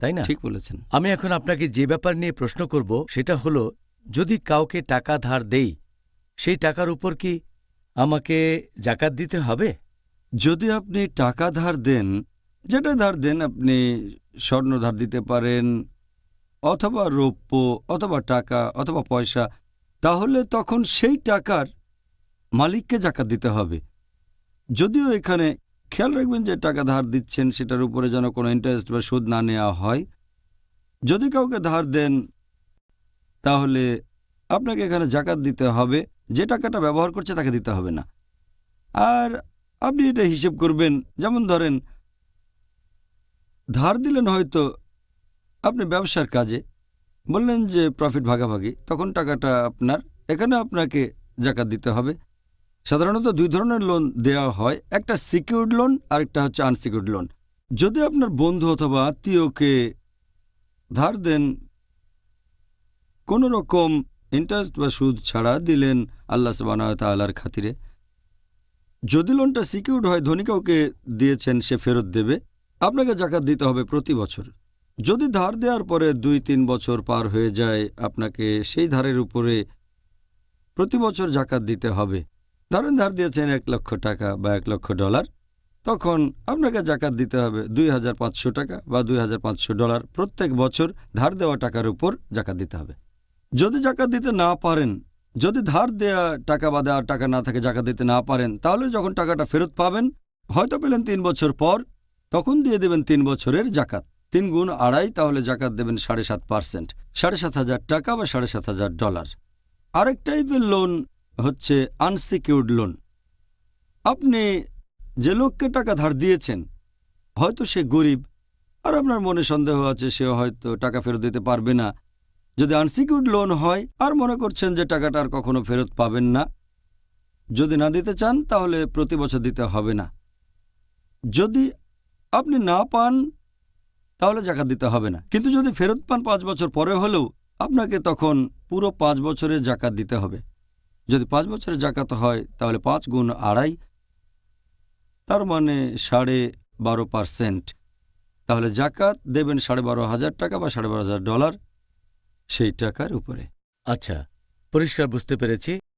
তাই না? ঠিক বলেছেন। আমি এখন আপনাকে যে ব্যাপার নিয়ে প্রশ্ন করব সেটা হলো, যদি কাউকে টাকা ধার দেই, সেই টাকার উপর কি আমাকে জাকাত দিতে হবে? যদি আপনি টাকা ধার দেন, যেটা ধার দেন, আপনি স্বর্ণ ধার দিতে পারেন, অথবা রৌপ্য, অথবা টাকা, অথবা পয়সা, তাহলে তখন সেই টাকার মালিককে জাকাত দিতে হবে। যদিও এখানে খেয়াল রাখবেন যে টাকা ধার দিচ্ছেন সেটার উপরে যেন কোনো ইন্টারেস্ট বা সুদ না নেওয়া হয়। যদি কাউকে ধার দেন তাহলে আপনাকে এখানে জাকাত দিতে হবে, যে টাকাটা ব্যবহার করছে তাকে দিতে হবে না। আর আপনি এটা হিসেব করবেন, যেমন ধরেন ধার দিলেন হয়তো আপনি ব্যবসার কাজে, বললেন যে প্রফিট ভাগাভাগি, তখন টাকাটা আপনার, এখানে আপনাকে জাকাত দিতে হবে। সাধারণত দুই ধরনের লোন দেওয়া হয়, একটা সিকিউরড লোন আর একটা হচ্ছে আনসিকিউরড লোন। যদি আপনার বন্ধু অথবা আত্মীয়কে ধার দেন কোনো রকম ইন্টারেস্ট বা সুদ ছাড়া, দিলেন আল্লাহ সুবহানাহু ওয়া তাআলার খাতিরে, যদি লোনটা সিকিউরড হয়, ধনী কাউকে দিয়েছেন, সে ফেরত দেবে, আপনাকে জাকাত দিতে হবে প্রতি বছর। যদি ধার দেওয়ার পরে 2-3 বছর পার হয়ে যায়, আপনাকে সেই ধারের উপরে প্রতি বছর জাকাত দিতে হবে। ধরেন ধার দিয়েছেন $1,00,000 বা $1,00,000, তখন আপনাকে জাকাত দিতে হবে $2,500 বা $2,500 প্রত্যেক বছর ধার দেওয়া টাকার উপর জাকাত দিতে হবে। যদি জাকাত দিতে না পারেন, যদি ধার দেয়া টাকা বা দেওয়ার টাকা না থাকে, জাকাত দিতে না পারেন, তাহলে যখন টাকাটা ফেরত পাবেন, হয়তো পেলেন 3 বছর পর, তখন দিয়ে দেবেন 3 বছরের জাকাত। 3 গুণ 2.5, তাহলে জাকাত দেবেন 7.5%, $7,500 বা $7,500। আরেক টাইপের লোন হচ্ছে আনসিকিউরড লোন। আপনি যে লোককে টাকা ধার দিয়েছেন, হয়তো সে গরিব, আর আপনার মনে সন্দেহ আছে সে হয়তো টাকা ফেরত দিতে পারবে না। যদি আনসিকিউরড লোন হয় আর মনে করছেন যে টাকাটা আর কখনো ফেরত পাবেন না, যদি না দিতে চান তাহলে প্রতি বছর দিতে হবে না। যদি আপনি না পান তাহলে জাকাত দিতে হবে না, কিন্তু যদি ফেরত পান 5 বছর পরে হলেও, আপনাকে তখন পুরো 5 বছরের জাকাত দিতে হবে। যদি 5 বছরের জাকাত হয় তাহলে 5 গুণ 2.5, তার মানে 12.5%। তাহলে জাকাত দেবেন $12,500 বা $12,500 সেই টাকার উপরে। আচ্ছা, পরিষ্কার বুঝতে পেরেছি।